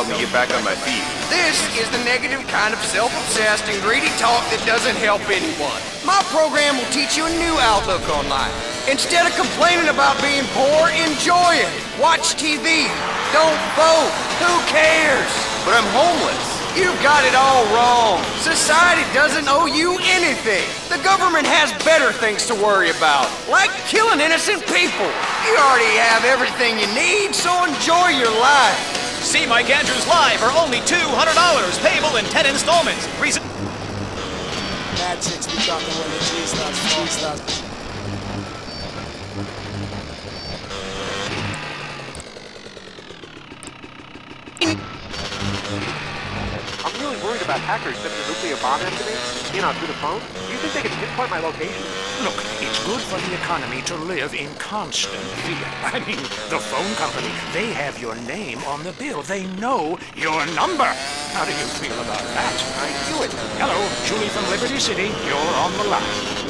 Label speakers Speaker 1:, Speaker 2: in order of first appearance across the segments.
Speaker 1: help me get back on my feet.
Speaker 2: This is the negative kind of self-obsessed and greedy talk that doesn't help anyone. My program will teach you a new outlook on life. Instead of complaining about being poor, enjoy it. Watch TV. Don't vote. Who cares?
Speaker 1: But I'm homeless.
Speaker 2: You've got it all wrong. Society doesn't owe you anything. The government has better things to worry about, like killing innocent people. You already have everything you need, so enjoy your life.
Speaker 3: See Mike Andrews live for only $200, payable in 10 installments. Reason.
Speaker 4: Mad chicks be talking when the cheese starts.
Speaker 5: I'm really worried about hackers setting a nuclear bomb after me, through the phone. Do you think they can pinpoint my location?
Speaker 6: Look, it's good for the economy to live in constant fear. I mean, the phone company, they have your name on the bill. They know your number. How do you feel about that?
Speaker 5: I knew it.
Speaker 6: Hello, Julie from Liberty City. You're on the line.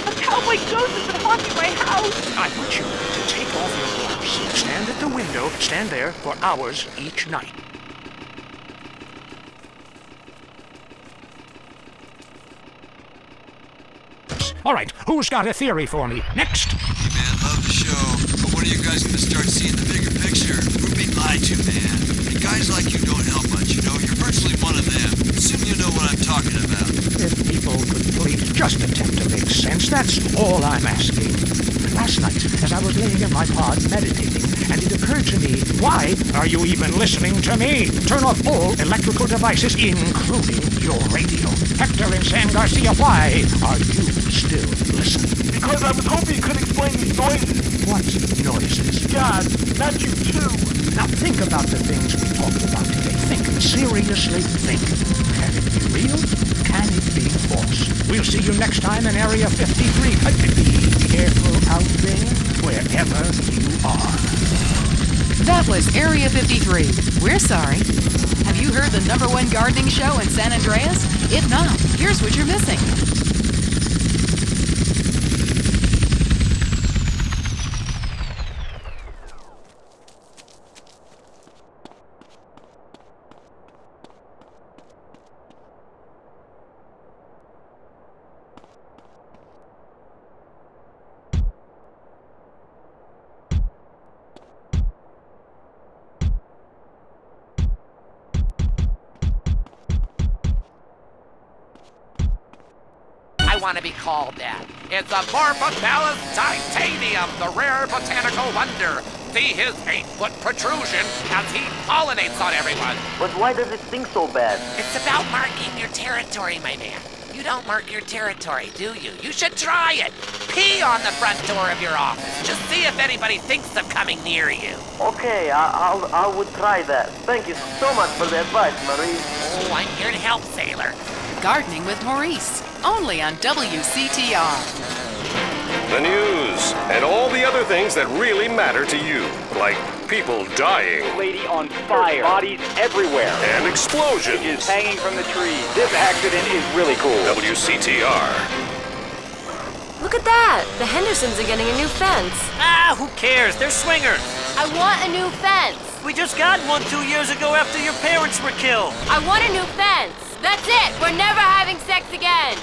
Speaker 7: A cowboy ghost has been haunting my house.
Speaker 6: I want you to take off your blouse. Stand at the window. Stand there for hours each night. All right, who's got a theory for me? Next.
Speaker 8: Hey man, love the show, but when are you guys gonna start seeing the bigger picture? We're being lied to, man. And guys like you don't help much, you're virtually one of them. Soon you know what I'm talking about.
Speaker 6: If people could please just attempt to make sense, that's all I'm asking. Last night, as I was laying in my pod meditating, and it occurred to me, why are you even listening to me? Turn off all electrical devices, including your radio. Hector and San Garcia, why are you still listening?
Speaker 4: Because I was hoping you could explain these noises.
Speaker 6: What noises?
Speaker 4: God, not you too.
Speaker 6: Now think about the things we talked about today. Think, seriously think. Can it be real? Can it be false? We'll see you next time in Area 53. Be careful out there, wherever you are.
Speaker 9: That was Area 53. We're sorry. Have you heard the #1 gardening show in San Andreas? If not, here's what you're missing.
Speaker 10: I want to be called that. It's a 4-foot balanced titanium, the rare botanical wonder. See his 8-foot protrusion as he pollinates on everyone.
Speaker 5: But why does it sting so bad?
Speaker 10: It's about marking your territory, my man. You don't mark your territory, do you? You should try it. Pee on the front door of your office. Just see if anybody thinks of coming near you.
Speaker 5: Okay, I would try that. Thank you so much for the advice, Maurice.
Speaker 10: Oh, I'm here to help, sailor.
Speaker 9: Gardening with Maurice, only on WCTR.
Speaker 11: The news, and all the other things that really matter to you, like people dying.
Speaker 5: Lady on fire. Bodies everywhere.
Speaker 11: And explosions.
Speaker 5: Is hanging from the trees. This accident is really cool.
Speaker 11: WCTR.
Speaker 12: Look at that! The Hendersons are getting a new fence.
Speaker 3: Ah, who cares? They're swingers.
Speaker 12: I want a new fence.
Speaker 3: We just got one 2 years ago after your parents were killed.
Speaker 12: I want a new fence. That's it! We're never having sex again!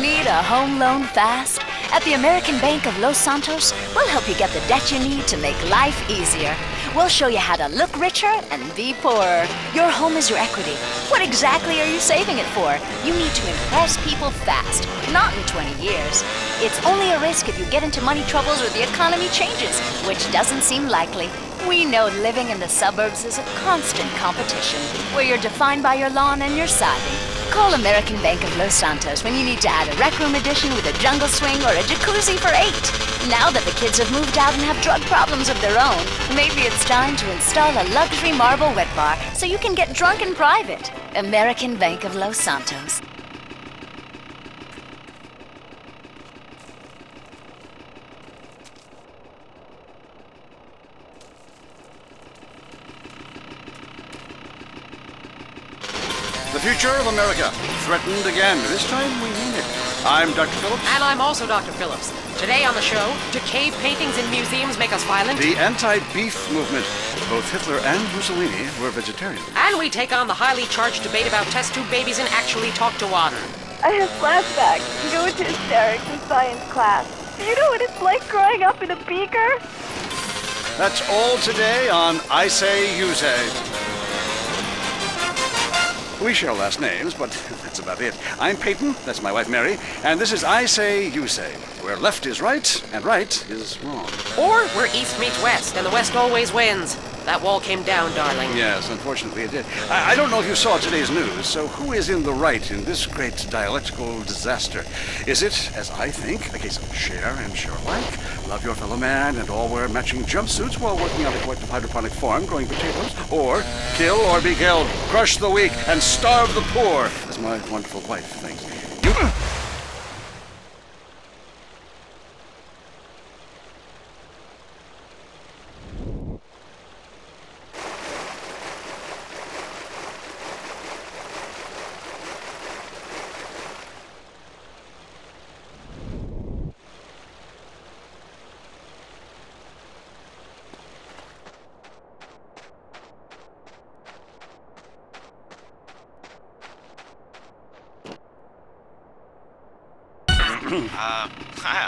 Speaker 13: Need a home loan fast? At the American Bank of Los Santos, we'll help you get the debt you need to make life easier. We'll show you how to look richer and be poorer. Your home is your equity. What exactly are you saving it for? You need to impress people fast, not in 20 years. It's only a risk if you get into money troubles or the economy changes, which doesn't seem likely. We know living in the suburbs is a constant competition, where you're defined by your lawn and your siding. Call American Bank of Los Santos when you need to add a rec room addition with a jungle swing or a jacuzzi for 8. Now that the kids have moved out and have drug problems of their own, maybe it's time to install a luxury marble wet bar so you can get drunk in private. American Bank of Los Santos.
Speaker 14: The future of America, threatened again. This time we mean it. I'm Dr. Phillips.
Speaker 15: And I'm also Dr. Phillips. Today on the show, do cave paintings in museums make us violent?
Speaker 14: The anti-beef movement. Both Hitler and Mussolini were vegetarians.
Speaker 15: And we take on the highly charged debate about test tube babies and actually talk to one.
Speaker 7: I have flashbacks and go into hysterics in science class. Do you know what it's like growing up in a beaker?
Speaker 14: That's all today on I Say, You Say. We share last names, but that's about it. I'm Peyton, that's my wife Mary, and this is I Say, You Say, where left is right and right is wrong.
Speaker 15: Or where east meets west and the west always wins. That wall came down, darling.
Speaker 14: Yes, unfortunately it did. I don't know if you saw today's news, so who is in the right in this great dialectical disaster? Is it, as I think, a case of share and share alike, love your fellow man and all wear matching jumpsuits while working on a collective hydroponic farm growing potatoes? Or kill or be killed, crush the weak, and starve the poor, as my wonderful wife thinks?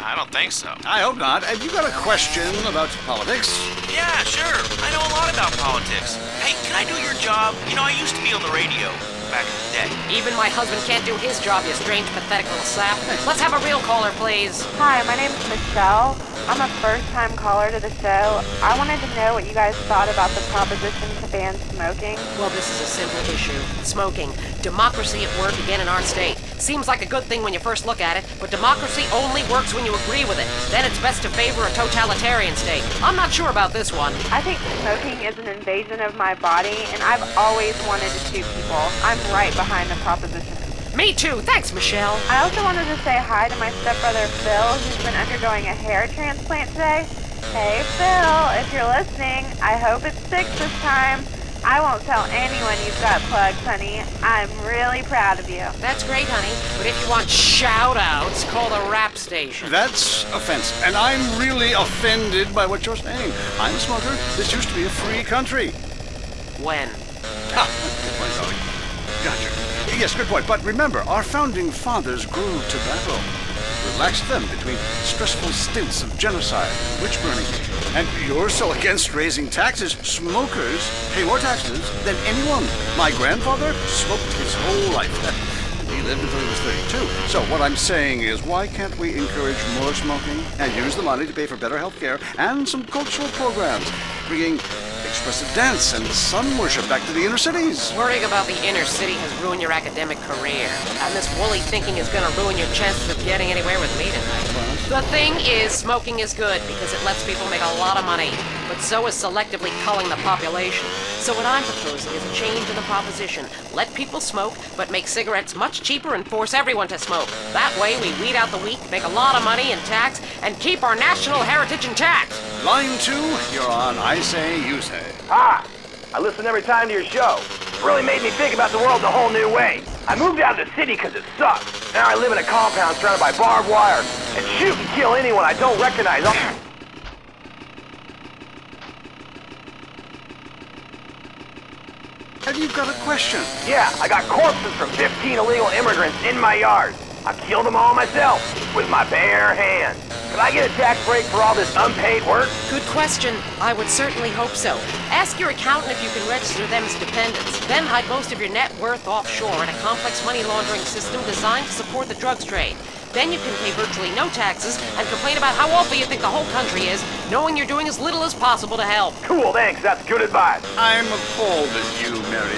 Speaker 3: I don't think so.
Speaker 14: I hope not. Have you got a question about politics?
Speaker 3: Yeah, sure. I know a lot about politics. Hey, can I do your job? You know, I used to be on the radio back in the day.
Speaker 15: Even my husband can't do his job, you strange, pathetic little sap. Let's have a real caller, please.
Speaker 7: Hi, my name's Michelle. I'm a first-time caller to the show. I wanted to know what you guys thought about the proposition to ban smoking.
Speaker 15: Well, this is a simple issue. Smoking. Democracy at work again in our state. Seems like a good thing when you first look at it, but democracy only works when you agree with it. Then it's best to favor a totalitarian state. I'm not sure about this one.
Speaker 7: I think smoking is an invasion of my body, and I've always wanted to shoot people. I'm right behind the proposition.
Speaker 15: Me too. Thanks, Michelle.
Speaker 7: I also wanted to say hi to my stepbrother Phil, who's been undergoing a hair transplant today. Hey, Phil, if you're listening, I hope it's 6 this time. I won't tell anyone you've got plugs, honey. I'm really proud of you.
Speaker 15: That's great, honey. But if you want shout-outs, call the rap station.
Speaker 14: That's offensive, and I'm really offended by what you're saying. I'm a smoker. This used to be a free country.
Speaker 15: When?
Speaker 14: Ah, good point, darling. Gotcha. Yes, good point. But remember, our founding fathers grew tobacco, relaxed them between stressful stints of genocide and witch burning. And you're so against raising taxes. Smokers pay more taxes than anyone. My grandfather smoked his whole life. He lived until he was 32. So what I'm saying is, why can't we encourage more smoking and use the money to pay for better health care and some cultural programs, bringing expressive dance and sun worship back to the inner cities?
Speaker 15: Worrying about the inner city has ruined your academic career. And this woolly thinking is going to ruin your chances of getting anywhere with me tonight. The thing is, smoking is good because it lets people make a lot of money. But so is selectively culling the population. So what I'm proposing is a change in the proposition. Let people smoke, but make cigarettes much cheaper and force everyone to smoke. That way we weed out the weak, make a lot of money in tax, and keep our national heritage intact.
Speaker 14: Line 2, you're on I Say, You Say.
Speaker 16: Hi. I listen every time to your show. It really made me think about the world in a whole new way. I moved out of the city because it sucks. Now I live in a compound surrounded by barbed wire and shoot and kill anyone I don't recognize.
Speaker 14: Have you got a question?
Speaker 16: Yeah, I got corpses from 15 illegal immigrants in my yard. I killed them all myself with my bare hands. Could I get a tax break for all this unpaid work?
Speaker 15: Good question. I would certainly hope so. Ask your accountant if you can register them as dependents. Then hide most of your net worth offshore in a complex money laundering system designed to support the drugs trade. Then you can pay virtually no taxes and complain about how awful you think the whole country is, knowing you're doing as little as possible to help.
Speaker 16: Cool, thanks. That's good advice.
Speaker 14: I'm appalled at you, Mary.